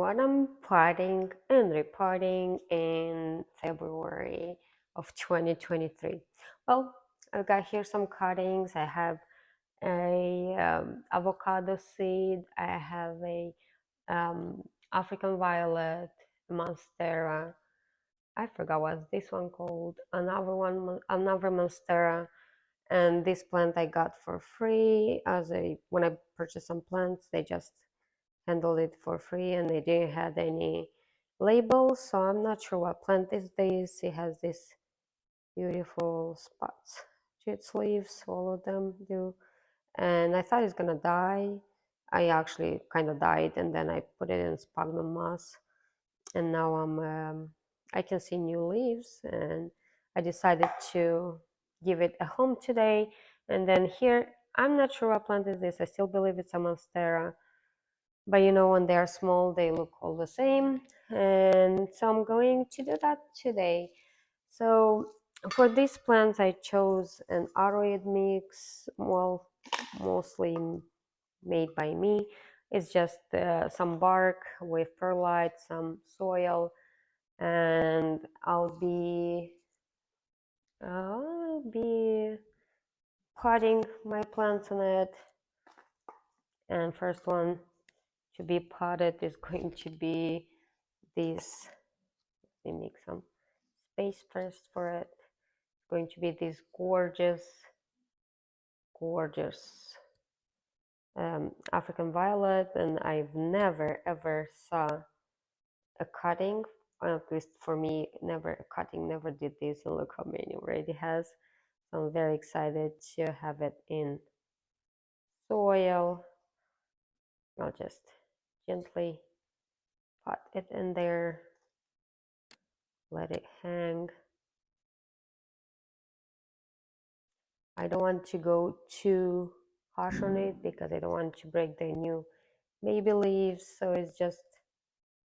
what I'm potting and repotting in February of 2023. Well, I've got here some cuttings. I have a avocado seed. I have a African violet, monstera. I forgot what this one called. Another monstera. And this plant I got for free as a when I purchased some plants. They just handled it for free and they didn't have any labels, so I'm not sure what plant is this. It has these beautiful spots to its leaves, all of them do, and I thought it's gonna die. I actually kind of died, and then I put it in sphagnum moss, and now I can see new leaves, and I decided to give it a home today. And then here, I'm not sure what plant is this. I still believe it's a monstera, but you know, when they are small, they look all the same. And so I'm going to do that today. So for these plants, I chose an aroid mix, well, mostly made by me. It's just some bark with perlite, some soil, and I'll be potting my plants in it. And first one to be potted is going to be this. Let me make some space first for it. It's going to be this gorgeous African violet, and I've never ever saw a cutting, or at least for me, never a cutting, never did this, and look how many already has. So I'm very excited to have it in soil. I'll just gently pot it in there, let it hang. I don't want to go too harsh on it because I don't want to break the new baby leaves, so it's just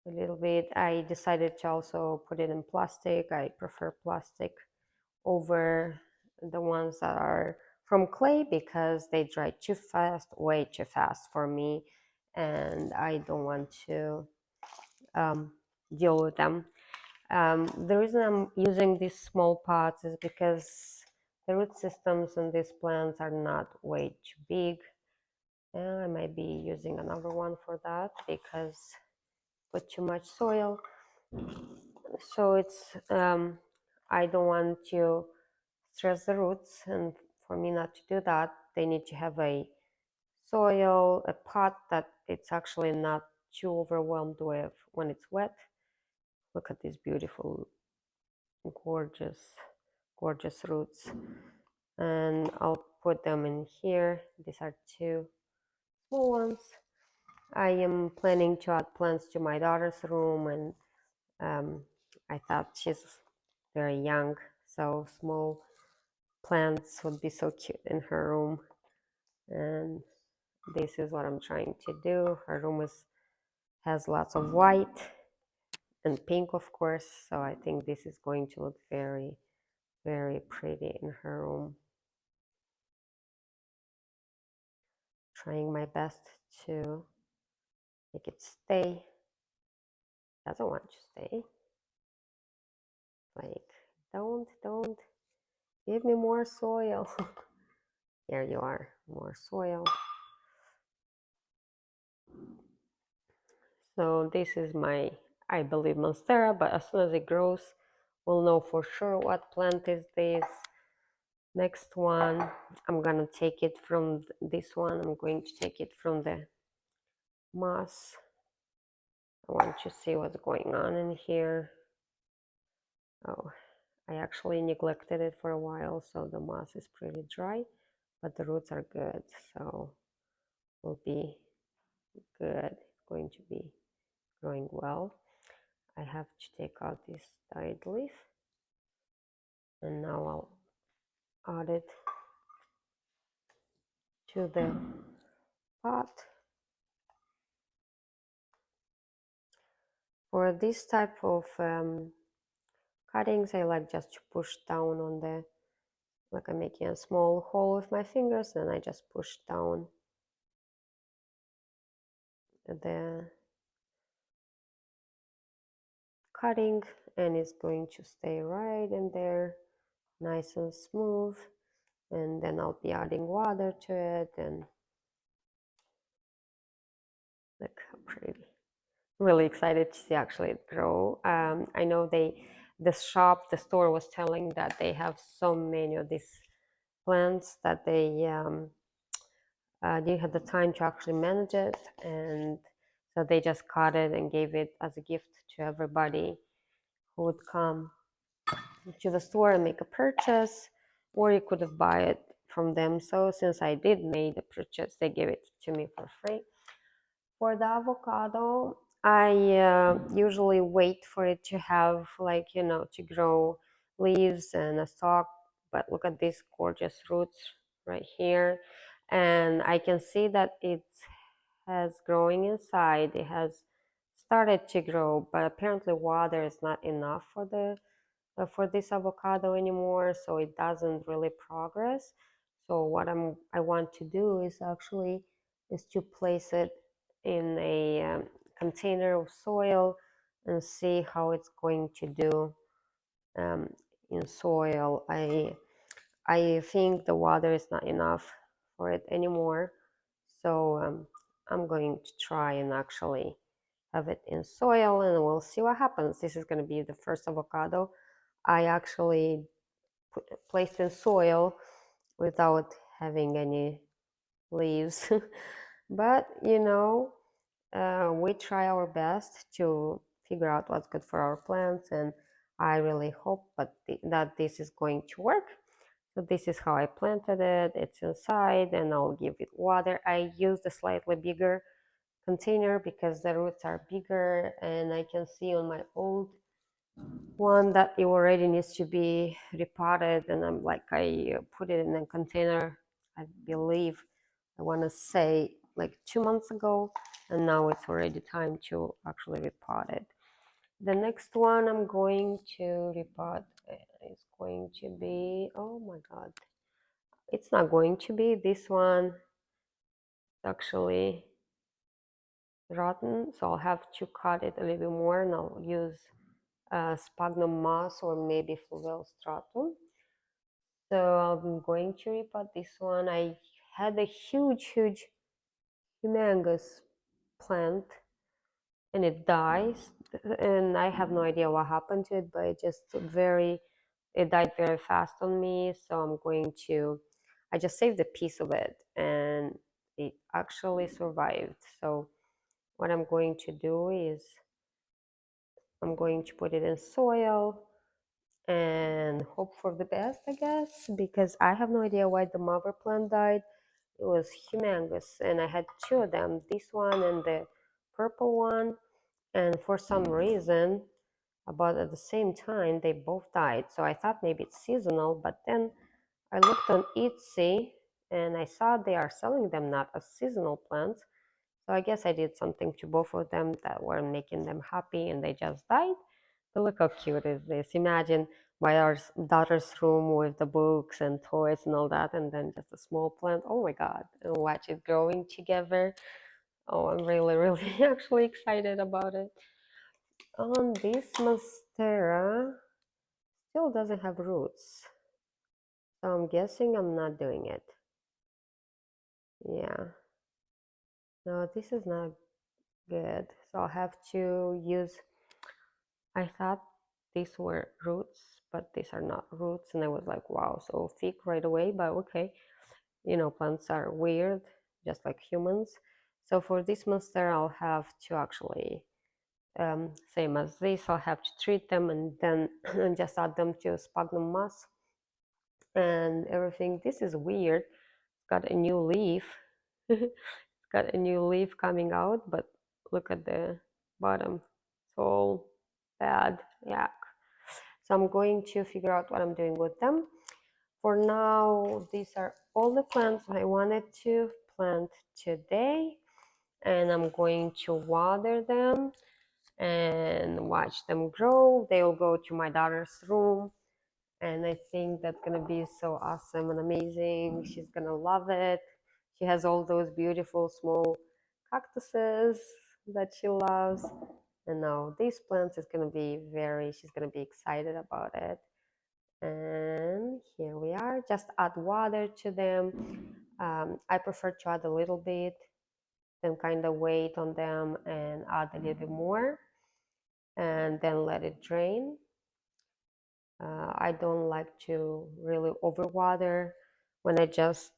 a little bit. I decided to also put it in plastic. I prefer plastic over the ones that are from clay because they dry too fast, way too fast for me, and I don't want to deal with them. The reason I'm using these small pots is because the root systems in these plants are not way too big. And I might be using another one for that because put too much soil. So it's I don't want to stress the roots, and for me not to do that, they need to have a soil, a pot that it's actually not too overwhelmed with when it's wet. Look at these beautiful, gorgeous roots, and I'll put them in here. These are two small ones. I am planning to add plants to my daughter's room, and I thought she's very young, so small plants would be so cute in her room. And this is what I'm trying to do. Her room has lots of white and pink, of course, so I think this is going to look very, very pretty in her room. Trying my best to make it stay. Doesn't want to stay. Like, don't give me more soil. Here you are, more soil. So this is my, I believe, monstera, but as soon as it grows, we'll know for sure what plant is this. Next one, I'm gonna take it from this one. I'm going to take it from the moss. I want to see what's going on in here. Oh, I actually neglected it for a while, so the moss is pretty dry, but the roots are good, so will be good. It's going to be growing well. I have to take out this dyed leaf, and now I'll add it to the pot. For this type of cuttings, I like just to push down on the, like I'm making a small hole with my fingers, and I just push down the cutting, and it's going to stay right in there, nice and smooth. And then I'll be adding water to it, and look how pretty. Really excited to see actually it grow. I know the store was telling that they have so many of these plants that they didn't have the time to actually manage it, and so they just cut it and gave it as a gift to everybody who would come to the store and make a purchase, or you could have buy it from them. So since I did make the purchase, they gave it to me for free. For the avocado, I usually wait for it to have, like, to grow leaves and a stalk. But look at these gorgeous roots right here. And I can see that it has growing inside. It has started to grow, but apparently water is not enough for this avocado anymore, so it doesn't really progress. So what I want to do is to place it in a container of soil and see how it's going to do um, in soil. I think the water is not enough for it anymore, so I'm going to try and actually have it in soil, and we'll see what happens. This is going to be the first avocado I actually placed in soil without having any leaves. But we try our best to figure out what's good for our plants, and I really hope that this is going to work. So this is how I planted it. It's inside, and I'll give it water. I used a slightly bigger container because the roots are bigger, and I can see on my old one that it already needs to be repotted, and I put it in a container, I believe, I want to say like 2 months ago, and now it's already time to actually repot it. The next one I'm going to repot is going to be, oh my god, it's not going to be this one, actually rotten, so I'll have to cut it a little bit more, and I'll use sphagnum moss or maybe fluval stratum. So I'm going to repot this one. I had a huge, humongous plant, and it dies, and I have no idea what happened to it, but it died very fast on me. So I just saved a piece of it, and it actually survived. So what I'm going to do is I'm going to put it in soil and hope for the best, I guess, because I have no idea why the mother plant died. It was humongous, and I had two of them, this one and the purple one, and for some reason, about at the same time, they both died. So I thought maybe it's seasonal, but then I looked on Etsy and I saw they are selling them not as seasonal plants. So I guess I did something to both of them that weren't making them happy, and they just died. But look how cute is this. Imagine my daughter's room with the books and toys and all that, and then just a small plant. Oh my God. And watch it growing together. Oh, I'm really actually excited about it. This monstera still doesn't have roots. So I'm guessing I'm not doing it. Yeah. No, this is not good. So I'll have to use, I thought these were roots, but these are not roots. And I was like, wow, so thick right away, but okay. Plants are weird, just like humans. So for this monster, I'll have to actually, same as this, I'll have to treat them and then just add them to sphagnum moss and everything. This is weird. It's got a new leaf. It's got a new leaf coming out, but look at the bottom. It's all bad. Yeah. So I'm going to figure out what I'm doing with them. For now, these are all the plants I wanted to plant today, and I'm going to water them and watch them grow. They will go to my daughter's room, and I think that's gonna be so awesome and amazing. She's gonna love it. She has all those beautiful small cactuses that she loves. And now this plant is gonna be she's gonna be excited about it. And here we are, just add water to them. I prefer to add a little bit, then kind of wait on them and add a little bit more, and then let it drain. I don't like to really overwater when I just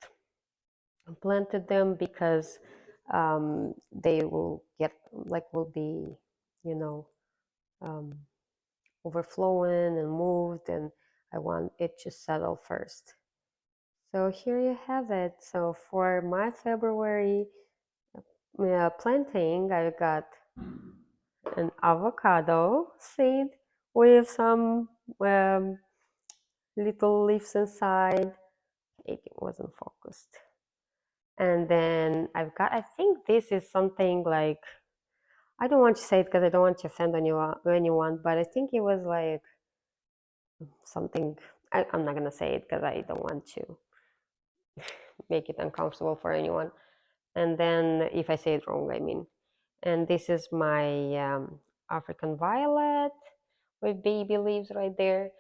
planted them, because they will get will be, you know, um, overflowing and moved, and I want it to settle first. So here you have it. So for my February planting, I got an avocado seed with some little leaves inside. It wasn't focused. And then I've got, I think this is something like, I don't want to say it because I don't want to offend anyone, but I think it was like something, I'm not going to say it because I don't want to make it uncomfortable for anyone. And then if I say it wrong, I mean. And this is my African violet with baby leaves right there.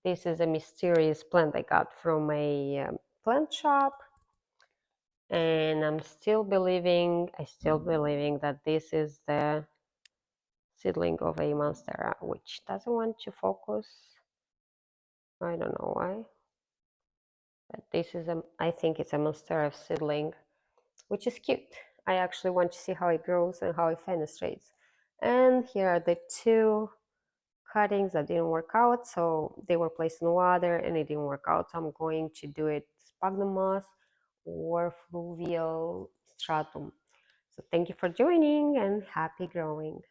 This is a mysterious plant I got from a plant shop. And I still believing that this is the seedling of a monstera, which doesn't want to focus. I don't know why. But this is I think it's a monstera seedling, which is cute. I actually want to see how it grows and how it fenestrates. And here are the two cuttings that didn't work out. So they were placed in water and it didn't work out. So I'm going to do it sphagnum moss or fluvial stratum. So thank you for joining and happy growing.